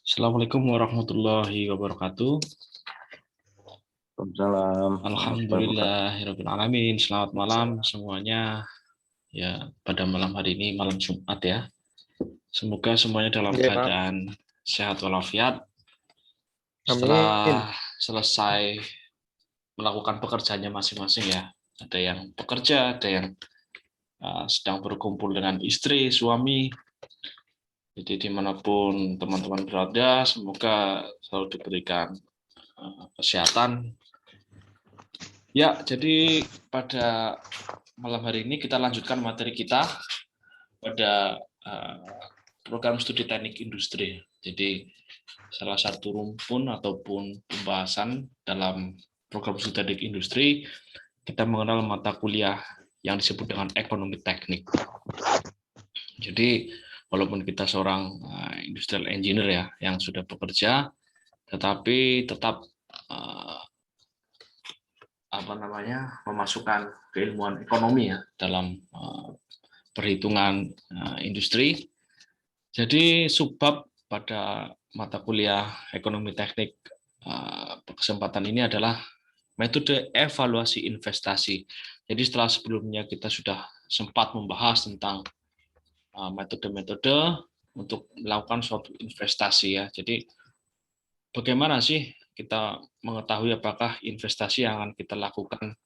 Assalamualaikum warahmatullahi wabarakatuh. Waalaikumsalam. Alhamdulillahirabbil alamin. Selamat malam semuanya. Ya, pada malam hari ini malam Jumat ya. Semoga semuanya dalam Iya, Pak. keadaan sehat walafiat. Amin. Setelah selesai melakukan pekerjaannya masing-masing ya. Ada yang bekerja, ada yang sedang berkumpul dengan istri, suami. Jadi dimanapun teman-teman berada, semoga selalu diberikan kesehatan. Ya, jadi pada malam hari ini kita lanjutkan materi kita pada program studi teknik industri. Jadi salah satu rumpun ataupun pembahasan dalam program studi teknik industri, kita mengenal mata kuliah yang disebut dengan ekonomi teknik. Jadi walaupun kita seorang industrial engineer ya yang sudah bekerja, tetapi tetap memasukkan keilmuan ekonomi ya dalam perhitungan industri. Jadi subbab pada mata kuliah ekonomi teknik kesempatan ini adalah metode evaluasi investasi. Jadi setelah sebelumnya kita sudah sempat membahas tentang metode-metode untuk melakukan suatu investasi ya. Jadi bagaimana sih kita mengetahui apakah investasi yang akan kita lakukan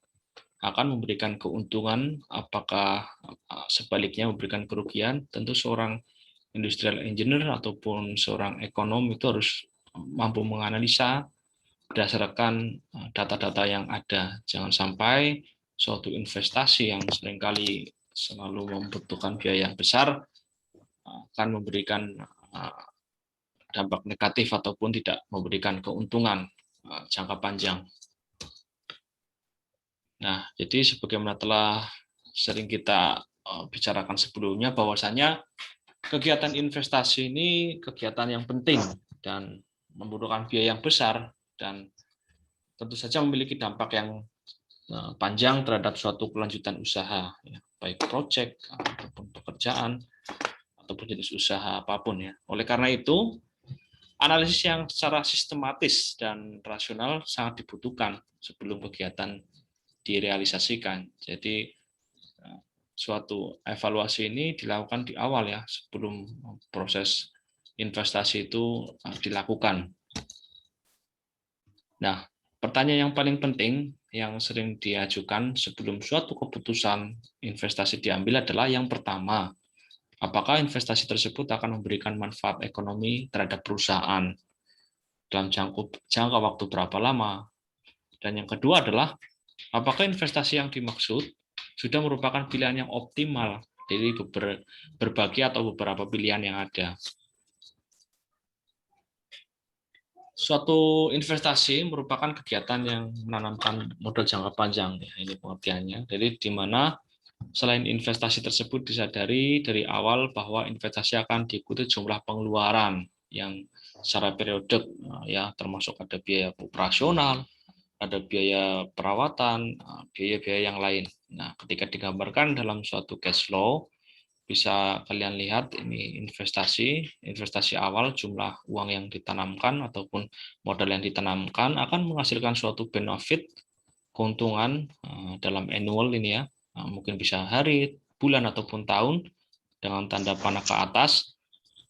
akan memberikan keuntungan, apakah sebaliknya memberikan kerugian. Tentu seorang industrial engineer ataupun seorang ekonom itu harus mampu menganalisa berdasarkan data-data yang ada. Jangan sampai suatu investasi yang seringkali selalu membutuhkan biaya yang besar akan memberikan dampak negatif ataupun tidak memberikan keuntungan jangka panjang. Nah, jadi sebagaimana telah sering kita bicarakan sebelumnya, bahwasanya kegiatan investasi ini kegiatan yang penting dan membutuhkan biaya yang besar dan tentu saja memiliki dampak yang panjang terhadap suatu kelanjutan usaha, ya, baik proyek ataupun pekerjaan ataupun jenis usaha apapun ya. Oleh karena itu, analisis yang secara sistematis dan rasional sangat dibutuhkan sebelum kegiatan direalisasikan. Jadi suatu evaluasi ini dilakukan di awal ya, sebelum proses investasi itu dilakukan. Nah, pertanyaan yang paling penting yang sering diajukan sebelum suatu keputusan investasi diambil adalah yang pertama, apakah investasi tersebut akan memberikan manfaat ekonomi terhadap perusahaan dalam jangka waktu berapa lama? Dan yang kedua adalah, apakah investasi yang dimaksud sudah merupakan pilihan yang optimal dari berbagai atau beberapa pilihan yang ada? Suatu investasi merupakan kegiatan yang menanamkan modal jangka panjang, ya, ini pengertiannya. Jadi di mana selain investasi tersebut disadari dari awal bahwa investasi akan diikuti jumlah pengeluaran yang secara periodik, ya, termasuk ada biaya operasional, ada biaya perawatan, biaya-biaya yang lain. Nah, ketika digambarkan dalam suatu cash flow, bisa kalian lihat ini investasi awal, jumlah uang yang ditanamkan ataupun modal yang ditanamkan akan menghasilkan suatu benefit, keuntungan dalam annual ini ya, mungkin bisa hari, bulan ataupun tahun dengan tanda panah ke atas.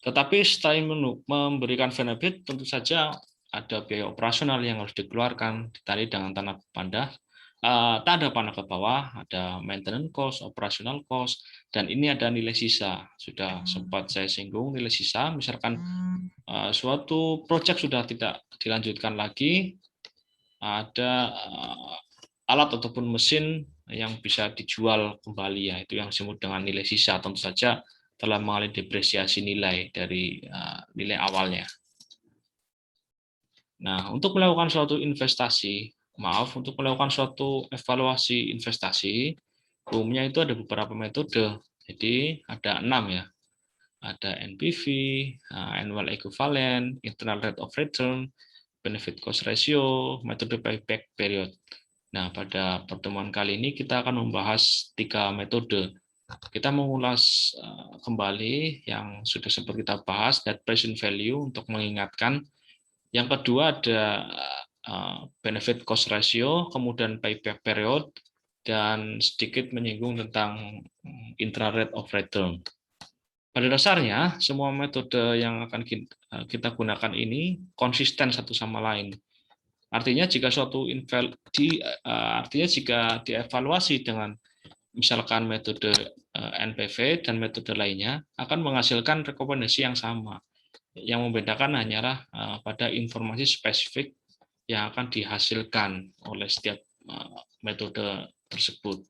Tetapi setelah memberikan benefit, tentu saja ada biaya operasional yang harus dikeluarkan, ditandai dengan tanda panah ke bawah, ada maintenance cost, operational cost, dan ini ada nilai sisa. Sudah sempat saya singgung nilai sisa, misalkan suatu proyek sudah tidak dilanjutkan lagi, ada alat ataupun mesin yang bisa dijual kembali, ya, itu yang disebut dengan nilai sisa. Tentu saja telah mengalami depresiasi nilai dari nilai awalnya. Nah, untuk melakukan suatu untuk melakukan suatu evaluasi investasi, umumnya itu ada beberapa metode. Jadi ada 6 ya. Ada NPV, annual equivalent, internal rate of return, benefit cost ratio, metode payback period. Nah, pada pertemuan kali ini kita akan membahas 3 metode. kita mengulas kembali yang sudah sempat kita bahas, net present value, untuk mengingatkan. Yang kedua ada benefit cost ratio, kemudian payback period, dan sedikit menyinggung tentang internal rate of return. Pada dasarnya, semua metode yang akan kita gunakan ini konsisten satu sama lain. Artinya jika jika dievaluasi dengan misalkan metode NPV dan metode lainnya, akan menghasilkan rekomendasi yang sama. Yang membedakan hanyalah pada informasi spesifik yang akan dihasilkan oleh setiap metode tersebut.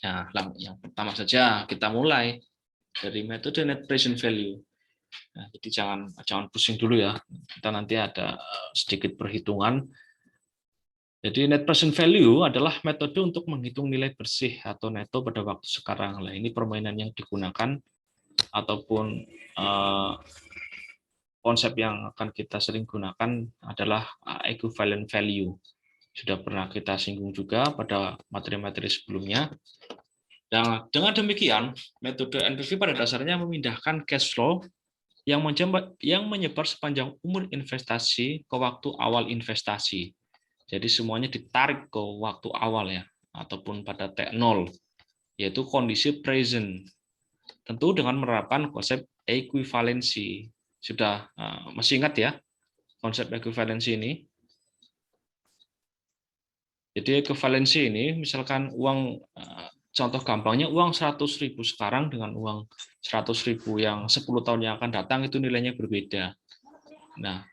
Nah, yang pertama saja kita mulai dari metode net present value. Nah, jadi jangan pusing dulu ya. Kita nanti ada sedikit perhitungan. Jadi net present value adalah metode untuk menghitung nilai bersih atau neto pada waktu sekarang. Nah, ini permainan yang digunakan ataupun konsep yang akan kita sering gunakan adalah equivalent value. Sudah pernah kita singgung juga pada materi-materi sebelumnya. Dan dengan demikian, metode NPV pada dasarnya memindahkan cash flow yang menyebar sepanjang umur investasi ke waktu awal investasi. Jadi semuanya ditarik ke waktu awal ya, ataupun pada T0, yaitu kondisi present. Tentu dengan menerapkan konsep ekuivalensi. Sudah masih ingat ya konsep ekuivalensi ini? Jadi ekuivalensi ini, misalkan uang, contoh gampangnya uang 100.000 sekarang dengan uang 100.000 yang 10 tahun yang akan datang itu nilainya berbeda. Nah,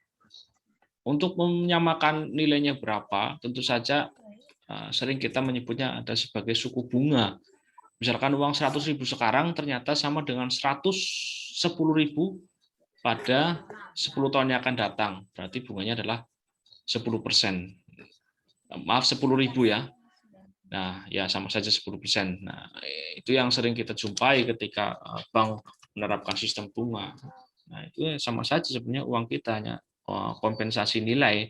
untuk menyamakan nilainya berapa, tentu saja sering kita menyebutnya ada sebagai suku bunga. Misalkan uang 100.000 sekarang ternyata sama dengan 110.000 pada 10 tahun yang akan datang. Berarti bunganya adalah 10%. Maaf, 10.000 ya. Nah, ya sama saja 10%. Nah, itu yang sering kita jumpai ketika bank menerapkan sistem bunga. Nah, itu sama saja sebenarnya uang kita hanya kompensasi nilai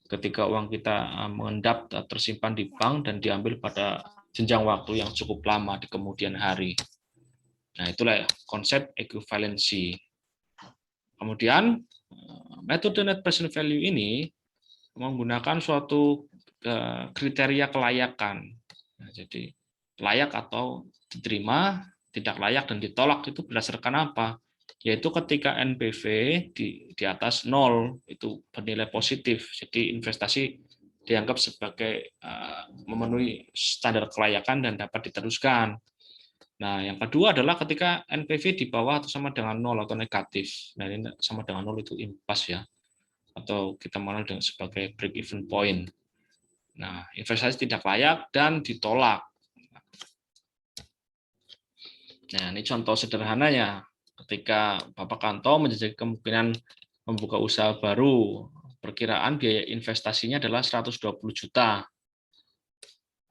ketika uang kita mengendap tersimpan di bank dan diambil pada jenjang waktu yang cukup lama di kemudian hari. Nah, itulah konsep ekuivalensi. Kemudian, metode net present value ini menggunakan suatu kriteria kelayakan. Nah, jadi layak atau diterima, tidak layak dan ditolak itu berdasarkan apa? Yaitu ketika NPV di atas 0 itu bernilai positif. Jadi investasi dianggap sebagai memenuhi standar kelayakan dan dapat diteruskan. Nah, yang kedua adalah ketika NPV di bawah atau sama dengan 0 atau negatif. Nah, ini sama dengan 0 itu impas ya. Atau kita mengenal dengan sebagai break even point. Nah, investasi tidak layak dan ditolak. Nah, ini contoh sederhananya. Ketika Bapak Kanto menjadi kemungkinan membuka usaha baru, perkiraan biaya investasinya adalah 120 juta.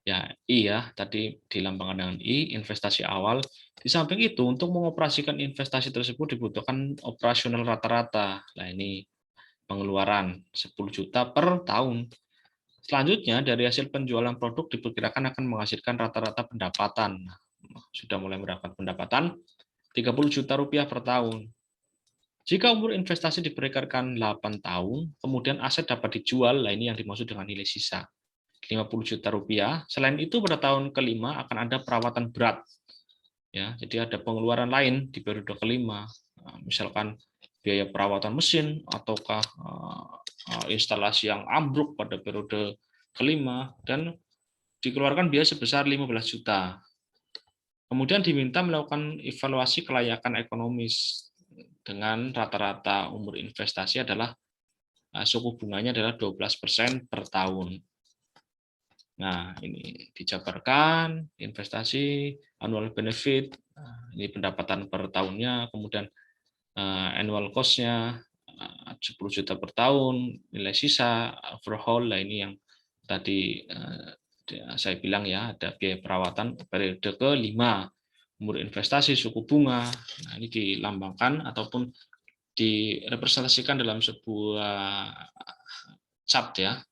Ya, I ya, tadi dilambangkan dengan I, investasi awal. Di samping itu, untuk mengoperasikan investasi tersebut dibutuhkan operasional rata-rata. Nah, ini pengeluaran 10 juta per tahun. Selanjutnya, dari hasil penjualan produk diperkirakan akan menghasilkan rata-rata pendapatan. Sudah mulai mendapatkan pendapatan 30 juta rupiah per tahun. Jika umur investasi diperkirakan 8 tahun, kemudian aset dapat dijual, nah ini yang dimaksud dengan nilai sisa. 50 juta rupiah. Selain itu pada tahun kelima akan ada perawatan berat. Ya, jadi ada pengeluaran lain di periode kelima. Misalkan biaya perawatan mesin ataukah instalasi yang ambruk pada periode kelima dan dikeluarkan biaya sebesar 15 juta. Kemudian diminta melakukan evaluasi kelayakan ekonomis dengan rata-rata umur investasi adalah suku bunganya adalah 12% per tahun. Nah, ini dijabarkan investasi, annual benefit, ini pendapatan per tahunnya, kemudian annual cost-nya 10 juta per tahun, nilai sisa, overhaul, lah ini yang tadi saya bilang ya, ada biaya perawatan periode ke-5, umur investasi, suku bunga, nah ini dilambangkan ataupun direpresentasikan dalam sebuah chart ya,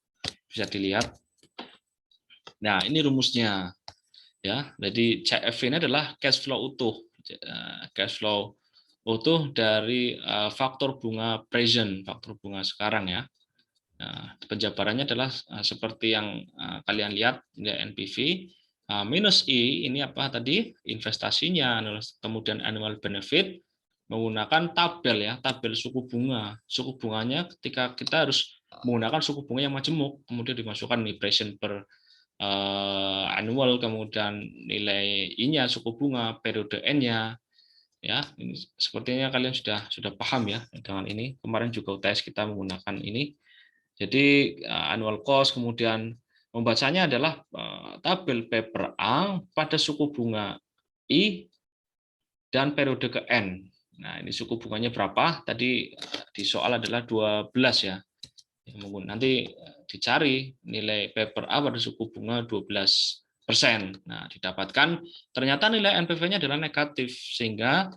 bisa dilihat. Nah, ini rumusnya. Ya, jadi CFV ini adalah cash flow utuh. Cash flow utuh dari faktor bunga present, faktor bunga sekarang ya. Nah, penjabarannya adalah seperti yang kalian lihat nilai NPV minus I ini apa tadi investasinya, kemudian annual benefit menggunakan tabel ya, tabel suku bunga. Suku bunganya ketika kita harus menggunakan suku bunga yang majemuk, kemudian dimasukkan nih present per annual, kemudian nilai I-nya suku bunga, periode N-nya. Ya, ini sepertinya kalian sudah paham ya dengan ini. Kemarin juga UTS kita menggunakan ini. Jadi annual cost, kemudian membacanya adalah tabel P per A pada suku bunga I dan periode ke N. Nah, ini suku bunganya berapa? Tadi di soal adalah 12 ya. Nanti dicari nilai P per A pada suku bunga 12%. Nah, didapatkan ternyata nilai NPV-nya adalah negatif, sehingga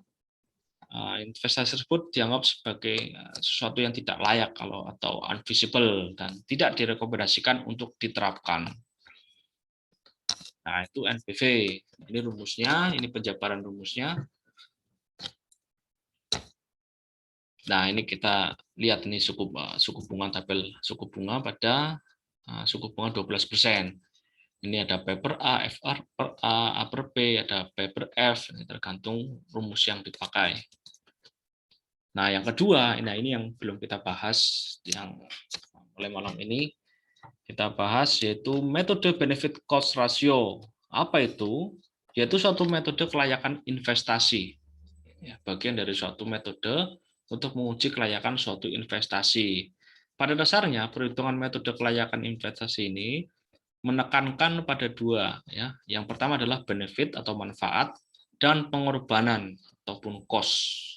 investasi tersebut dianggap sebagai sesuatu yang tidak layak atau unfeasible dan tidak direkomendasikan untuk diterapkan. Nah, itu NPV. Ini rumusnya, ini penjabaran rumusnya. Nah, ini kita lihat ini suku bunga, tabel suku bunga pada suku bunga 12%. Ini ada P per A, FR per A per B, ada P per F, ini tergantung rumus yang dipakai. Nah, yang kedua, ini yang belum kita bahas, yang mulai malam ini kita bahas, yaitu metode benefit cost ratio. Apa itu? Yaitu suatu metode kelayakan investasi. Ya, bagian dari suatu metode untuk menguji kelayakan suatu investasi. Pada dasarnya, perhitungan metode kelayakan investasi ini menekankan pada dua. Ya. Yang pertama adalah benefit atau manfaat, dan pengorbanan ataupun cost.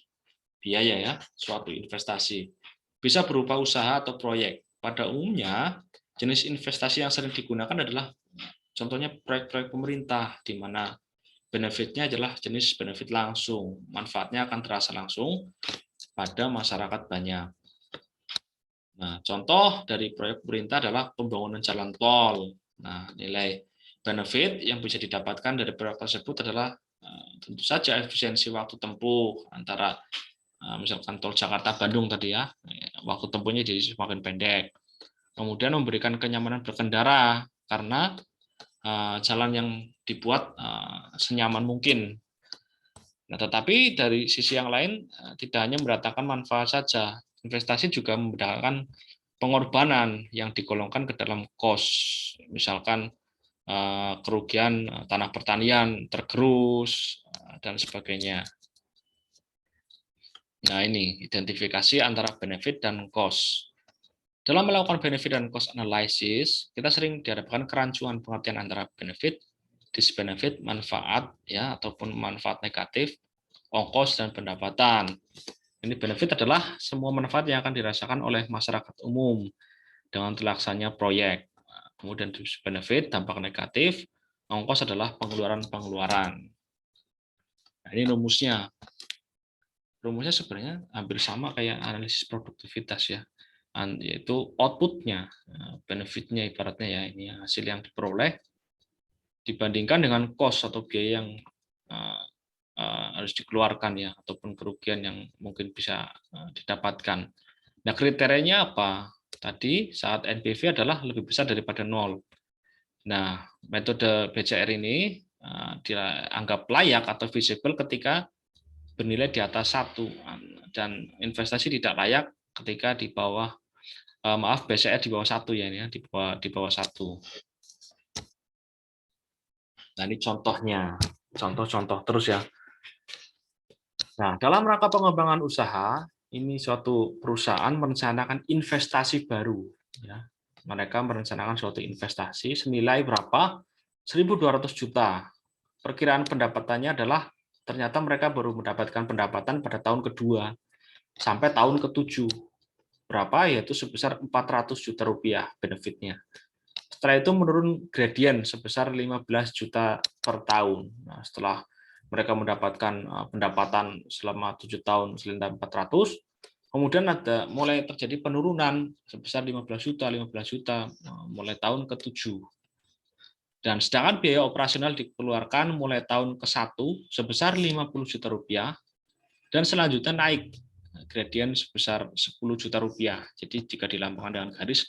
Biaya ya, suatu investasi. Bisa berupa usaha atau proyek. Pada umumnya, jenis investasi yang sering digunakan adalah contohnya proyek-proyek pemerintah, di mana benefitnya adalah jenis benefit langsung. Manfaatnya akan terasa langsung pada masyarakat banyak. Nah, contoh dari proyek pemerintah adalah pembangunan jalan tol. Nah, nilai benefit yang bisa didapatkan dari proyek tersebut adalah tentu saja efisiensi waktu tempuh antara misalkan tol Jakarta-Bandung tadi ya, waktu tempuhnya jadi semakin pendek. Kemudian memberikan kenyamanan berkendara karena jalan yang dibuat senyaman mungkin. Nah, tetapi dari sisi yang lain tidak hanya mendatangkan manfaat saja, investasi juga mendatangkan pengorbanan yang digolongkan ke dalam cost. Misalkan kerugian tanah pertanian tergerus dan sebagainya. Nah, ini identifikasi antara benefit dan cost. Dalam melakukan benefit dan cost analysis, kita sering dihadapkan kerancuan pengertian antara benefit, disbenefit, manfaat ya ataupun manfaat negatif, ongkos dan pendapatan. Ini benefit adalah semua manfaat yang akan dirasakan oleh masyarakat umum dengan terlaksananya proyek. Kemudian disbenefit, dampak negatif, ongkos adalah pengeluaran-pengeluaran. Nah, ini rumusnya. Rumusnya sebenarnya hampir sama kayak analisis produktivitas ya, yaitu outputnya, benefitnya ibaratnya ya, ini hasil yang diperoleh dibandingkan dengan cost atau biaya yang harus dikeluarkan ya, ataupun kerugian yang mungkin bisa didapatkan. Nah, kriterianya apa? Tadi saat NPV adalah lebih besar daripada 0. Nah, metode BCR ini dianggap layak atau visible ketika bernilai di atas 1, dan investasi tidak layak ketika di bawah BCR di bawah 1 ya, di bawah 1. Nah, ini contohnya, contoh terus ya. Nah, dalam rangka pengembangan usaha, ini suatu perusahaan merencanakan investasi baru ya. Mereka merencanakan suatu investasi senilai berapa? 1.200 juta. Perkiraan pendapatannya adalah ternyata mereka baru mendapatkan pendapatan pada tahun kedua sampai tahun ke-7. Berapa? Yaitu sebesar 400 juta rupiah benefitnya. Setelah itu menurun gradien sebesar 15 juta per tahun. Nah, setelah mereka mendapatkan pendapatan selama 7 tahun senilai 400, kemudian ada mulai terjadi penurunan sebesar 15 juta mulai tahun ke-7. Dan sedangkan biaya operasional dikeluarkan mulai tahun ke-1 sebesar 50 juta rupiah dan selanjutnya naik gradien sebesar 10 juta rupiah. Jadi jika dilambangkan dengan garis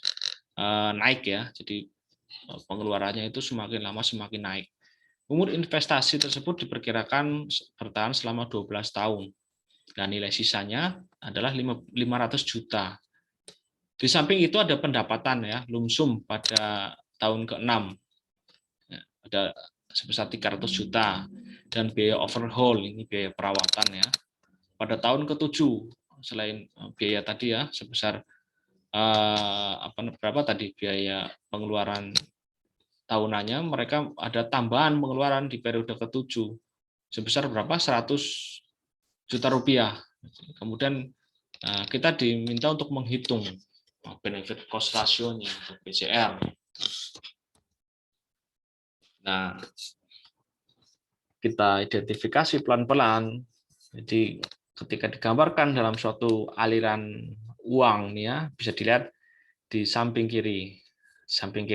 naik ya. Jadi pengeluarannya itu semakin lama semakin naik. Umur investasi tersebut diperkirakan bertahan selama 12 tahun. Dan nilai sisanya adalah 500 juta. Di samping itu ada pendapatan ya, lump sum pada tahun ke-6. Ada sebesar 300 juta dan biaya overhaul, ini biaya perawatan ya, pada tahun ke-7 selain biaya tadi ya sebesar berapa tadi biaya pengeluaran tahunannya, mereka ada tambahan pengeluaran di periode ke-7 sebesar berapa 100 juta rupiah. Kemudian kita diminta untuk menghitung benefit cost ratio-nya untuk BCR. Nah, kita identifikasi pelan-pelan. Jadi ketika digambarkan dalam suatu aliran uang nih ya, bisa dilihat di samping kiri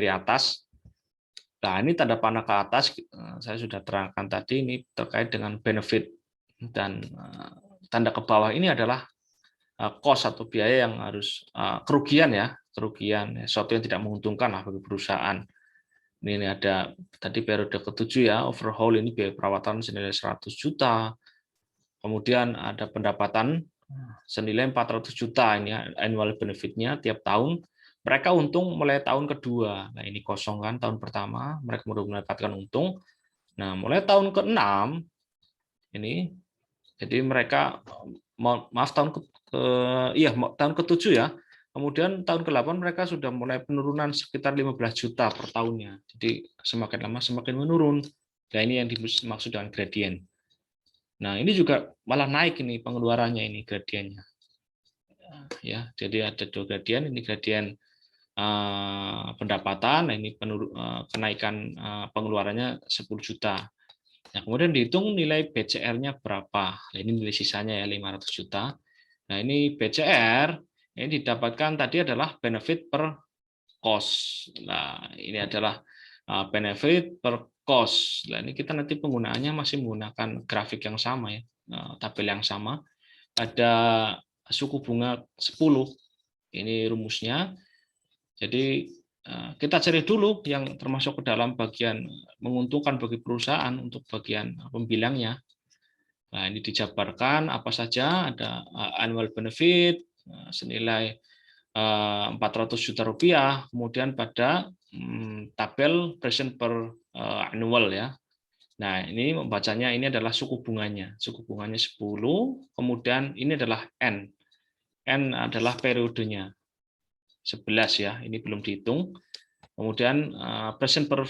atas. Nah, ini tanda panah ke atas saya sudah terangkan tadi, ini terkait dengan benefit, dan tanda ke bawah ini adalah cost atau biaya yang harus kerugian sesuatu yang tidak menguntungkan lah bagi perusahaan. Ini ada tadi periode ke-7 ya, overhaul ini biaya perawatan senilai 100 juta. Kemudian ada pendapatan senilai 400 juta, ini annual benefit-nya tiap tahun. Mereka untung mulai tahun kedua. Nah, ini kosong kan tahun pertama, mereka baru mendapatkan untung. Nah, mulai tahun ke-6 ini jadi mereka tahun ke-7 ya. Kemudian tahun ke-8 mereka sudah mulai penurunan sekitar 15 juta per tahunnya. Jadi semakin lama semakin menurun. Nah, ini yang dimaksud dengan gradien. Nah, ini juga malah naik ini pengeluarannya ini gradiennya. Ya, jadi ada 2 gradien, ini gradien pendapatan, nah ini kenaikan pengeluarannya 10 juta. Nah, kemudian dihitung nilai BCR-nya berapa. Nah, ini nilai sisanya ya 500 juta. Nah, ini BCR ini didapatkan tadi adalah benefit per cost. Nah, ini adalah benefit per cost. Nah, ini kita nanti penggunaannya masih menggunakan grafik yang sama ya, tabel yang sama. Ada suku bunga 10. Ini rumusnya. Jadi kita cari dulu yang termasuk ke dalam bagian menguntungkan bagi perusahaan untuk bagian pembilangnya. Nah, ini dijabarkan apa saja, ada annual benefit senilai 400 juta rupiah, kemudian pada tabel present per annual ya. Nah, ini membacanya ini adalah suku bunganya 10, kemudian ini adalah N. N adalah periodenya 11 ya, ini belum dihitung. Kemudian present per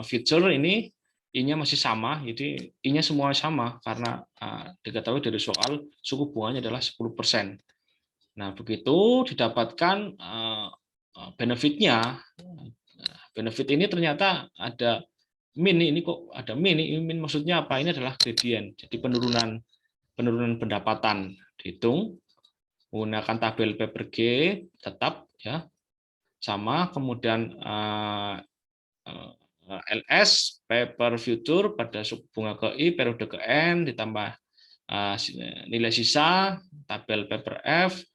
future ini I-nya masih sama, jadi I-nya semua sama karena diketahui dari soal suku bunganya adalah 10%. Nah, begitu didapatkan benefitnya. Benefit ini ternyata ada min, ini kok ada min, min maksudnya apa? Ini adalah gradien. Jadi penurunan pendapatan dihitung menggunakan tabel P per G tetap ya sama, kemudian LS P per future pada suku bunga ke I periode ke N ditambah nilai sisa tabel P per F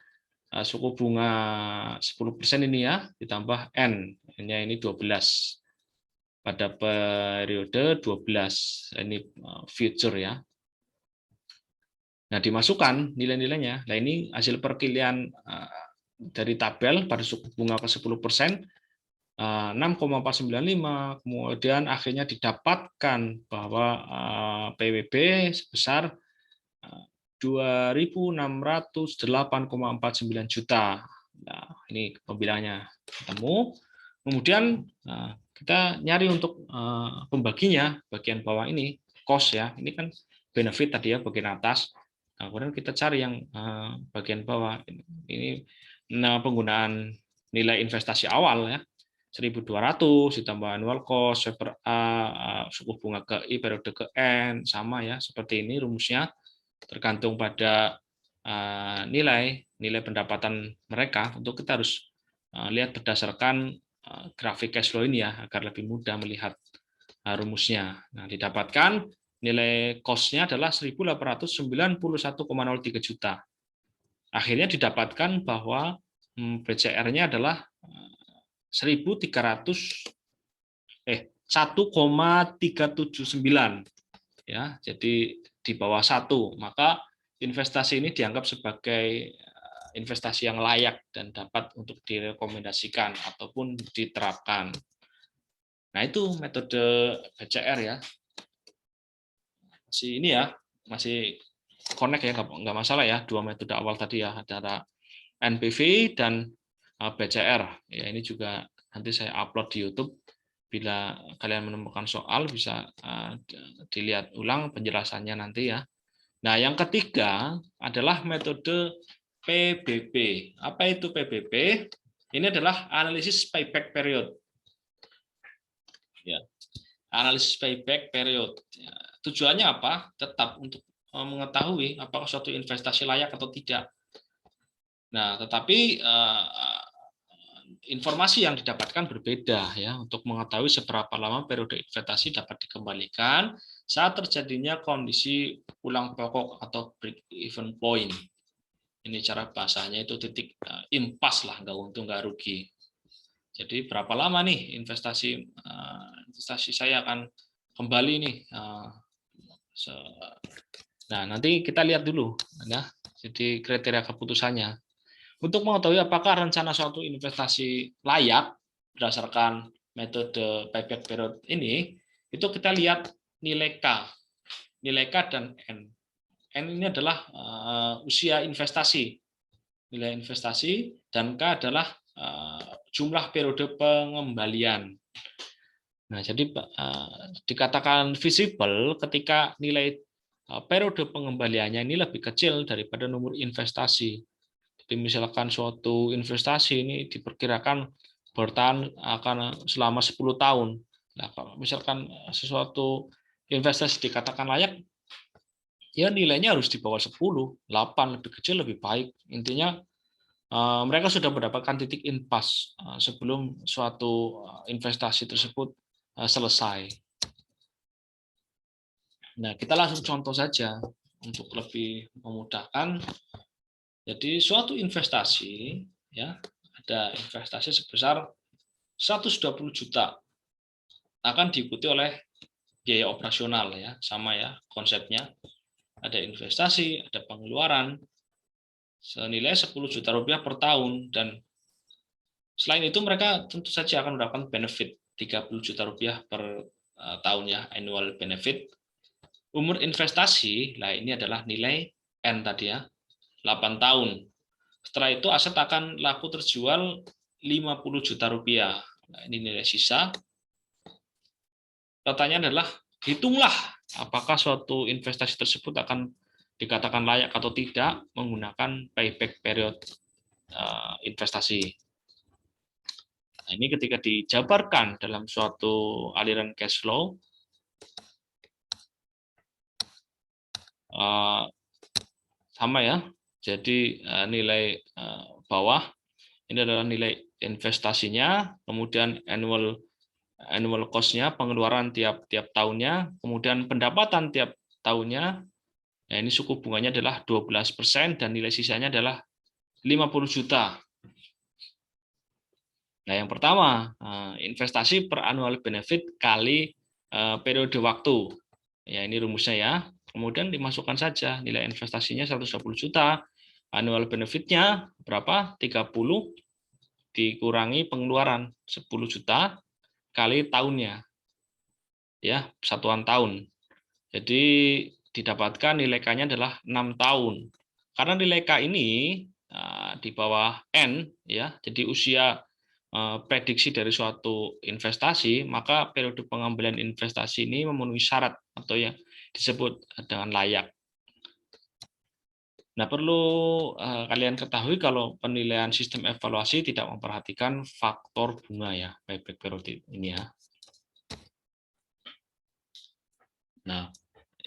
suku bunga 10% ini ya ditambah N, N-nya ini 12 pada periode 12, ini future ya. Nah, dimasukkan nilai-nilainya. Nah, ini hasil perkilian dari tabel pada suku bunga ke 10%, 6,495, kemudian akhirnya didapatkan bahwa PWB sebesar 2.608,49 juta. Nah, ini pembilangnya ketemu. Kemudian kita nyari untuk pembaginya, bagian bawah ini cost ya. Ini kan benefit tadi ya bagian atas. Nah, kemudian kita cari yang bagian bawah. Ini penggunaan nilai investasi awal ya. 1.200 ditambah annual cost per A, suku bunga ke I periode ke N sama ya, seperti ini rumusnya, tergantung pada nilai pendapatan mereka. Untuk kita harus lihat berdasarkan grafik cash flow ini ya, agar lebih mudah melihat rumusnya. Nah, didapatkan nilai cost-nya adalah 1.891,03 juta. Akhirnya didapatkan bahwa BCR-nya adalah 1,379 ya, jadi di bawah 1. Maka investasi ini dianggap sebagai investasi yang layak dan dapat untuk direkomendasikan ataupun diterapkan. Nah, itu metode BCR ya. Masih ini ya, masih connect ya, nggak masalah ya, dua metode awal tadi ya, antara NPV dan BCR. Ya, ini juga nanti saya upload di YouTube. Bila kalian menemukan soal bisa dilihat ulang penjelasannya nanti ya. Nah, yang ketiga adalah metode PBP. Apa itu PBP? Ini adalah analisis payback period. Ya, analisis payback period. Ya, tujuannya apa? Tetap untuk mengetahui apakah suatu investasi layak atau tidak. Nah, tetapi informasi yang didapatkan berbeda ya untuk mengetahui seberapa lama periode investasi dapat dikembalikan saat terjadinya kondisi pulang pokok atau break even point. Ini cara bahasanya itu titik impas lah, nggak untung nggak rugi. Jadi berapa lama nih investasi saya akan kembali nih. Nah, nanti kita lihat dulu ya. Jadi kriteria keputusannya. Untuk mengetahui apakah rencana suatu investasi layak berdasarkan metode payback period ini, itu kita lihat nilai K dan N. N ini adalah usia investasi, nilai investasi, dan K adalah jumlah periode pengembalian. Nah, jadi dikatakan visible ketika nilai periode pengembaliannya ini lebih kecil daripada nomor investasi. Jadi misalkan suatu investasi ini diperkirakan bertahan akan selama 10 tahun. Nah, kalau misalkan sesuatu investasi dikatakan layak, ya nilainya harus di bawah 10, 8, lebih kecil lebih baik. Intinya mereka sudah mendapatkan titik impas sebelum suatu investasi tersebut selesai. Nah, kita langsung contoh saja untuk lebih memudahkan. Jadi suatu investasi ya, ada investasi sebesar 120 juta akan diikuti oleh biaya operasional ya, sama ya konsepnya. Ada investasi, ada pengeluaran senilai 10 juta rupiah per tahun, dan selain itu mereka tentu saja akan mendapatkan benefit 30 juta rupiah per tahun ya, annual benefit. Umur investasi, lah ini adalah nilai N tadi ya, 8 tahun. Setelah itu aset akan laku terjual 50 juta rupiah. Nah, ini nilai sisa. Pertanyaan adalah, hitunglah apakah suatu investasi tersebut akan dikatakan layak atau tidak menggunakan payback period investasi. Nah, ini ketika dijabarkan dalam suatu aliran cash flow, sama ya. Jadi nilai bawah ini adalah nilai investasinya, kemudian annual cost-nya, pengeluaran tiap tahunnya, kemudian pendapatan tiap tahunnya. Nah, ini suku bunganya adalah 12% dan nilai sisanya adalah 50 juta. Nah, yang pertama, investasi per annual benefit kali periode waktu. Ya, ini rumusnya ya. Kemudian dimasukkan saja nilai investasinya 120 juta, annual benefit-nya berapa? 30 dikurangi pengeluaran 10 juta kali tahunnya. Ya, satuan tahun. Jadi didapatkan nilai K-nya adalah 6 tahun. Karena nilai K ini di bawah N ya, jadi usia prediksi dari suatu investasi, maka periode pengembalian investasi ini memenuhi syarat atau yang disebut dengan layak. Nah, perlu kalian ketahui kalau penilaian sistem evaluasi tidak memperhatikan faktor bunga ya, payback period ini ya. Nah,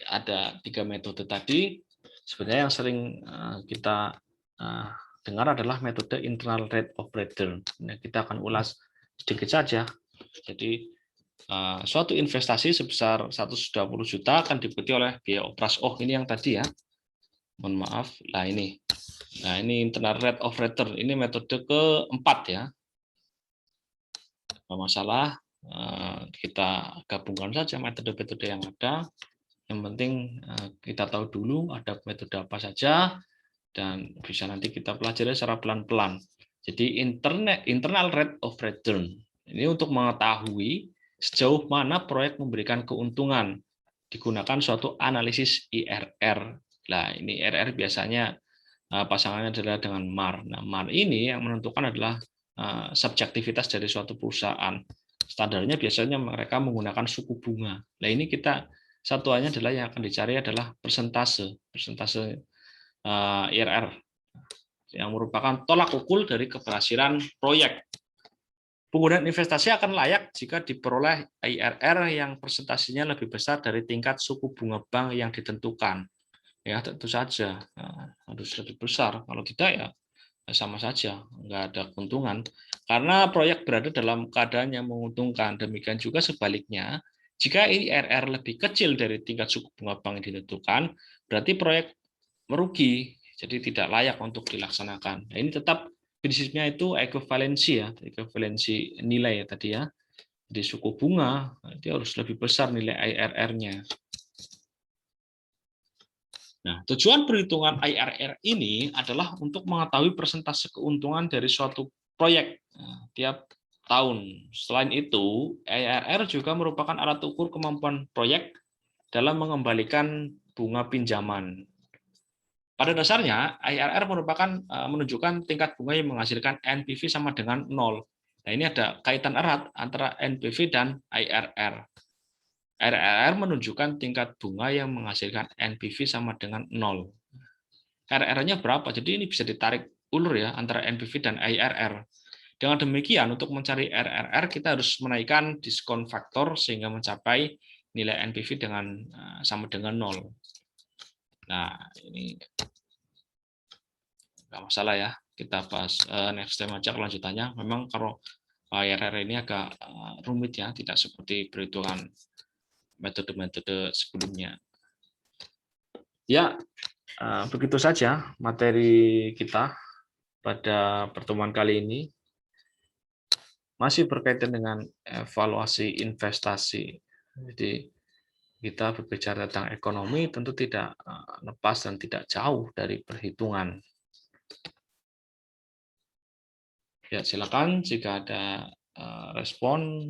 ada 3 metode tadi. Sebenarnya yang sering kita dengar adalah metode internal rate of return. Nah, kita akan ulas sedikit saja. Jadi suatu investasi sebesar 120 juta akan diikuti oleh biaya operasi. Oh, ini yang tadi ya. Mohon maaf. Nah, ini. Nah, ini internal rate of return. Ini metode keempat ya. Tidak masalah. Kita gabungkan saja metode-metode yang ada. Yang penting kita tahu dulu ada metode apa saja dan bisa nanti kita pelajari secara pelan-pelan. Jadi internal rate of return ini untuk mengetahui sejauh mana proyek memberikan keuntungan, digunakan suatu analisis IRR. Nah, ini IRR biasanya pasangannya adalah dengan MAR. Nah, MAR ini yang menentukan adalah subjektivitas dari suatu perusahaan. Standarnya biasanya mereka menggunakan suku bunga. Nah, ini kita satuannya adalah yang akan dicari adalah persentase IRR yang merupakan tolak ukur dari keberhasilan proyek. Penggunaan investasi akan layak jika diperoleh IRR yang persentasenya lebih besar dari tingkat suku bunga bank yang ditentukan. Ya, tentu saja harus lebih besar. Kalau tidak ya sama saja, nggak ada keuntungan. Karena proyek berada dalam keadaan yang menguntungkan. Demikian juga sebaliknya, jika IRR lebih kecil dari tingkat suku bunga bank yang ditentukan, berarti proyek merugi, jadi tidak layak untuk dilaksanakan. Nah, ini tetap prinsipnya itu ekuivalensi ya, ekuivalensi nilai ya tadi ya. Jadi suku bunga dia harus lebih besar nilai IRR-nya. Nah, tujuan perhitungan IRR ini adalah untuk mengetahui persentase keuntungan dari suatu proyek tiap tahun. Selain itu, IRR juga merupakan alat ukur kemampuan proyek dalam mengembalikan bunga pinjaman. Pada dasarnya, IRR merupakan menunjukkan tingkat bunga yang menghasilkan NPV sama dengan 0. Nah, ini ada kaitan erat antara NPV dan IRR. IRR menunjukkan tingkat bunga yang menghasilkan NPV sama dengan 0. IRR-nya berapa? Jadi ini bisa ditarik ulur ya antara NPV dan IRR. Dengan demikian, untuk mencari IRR, kita harus menaikkan diskon faktor sehingga mencapai nilai NPV dengan sama dengan 0. Nah, ini nggak masalah ya, kita bahas next time aja kelanjutannya. Memang kalau IRR ini agak rumit ya, tidak seperti perhitungan metode-metode sebelumnya. Ya, begitu saja materi kita pada pertemuan kali ini. Masih berkaitan dengan evaluasi investasi. Jadi kita berbicara tentang ekonomi tentu tidak lepas dan tidak jauh dari perhitungan. Ya, silakan jika ada respon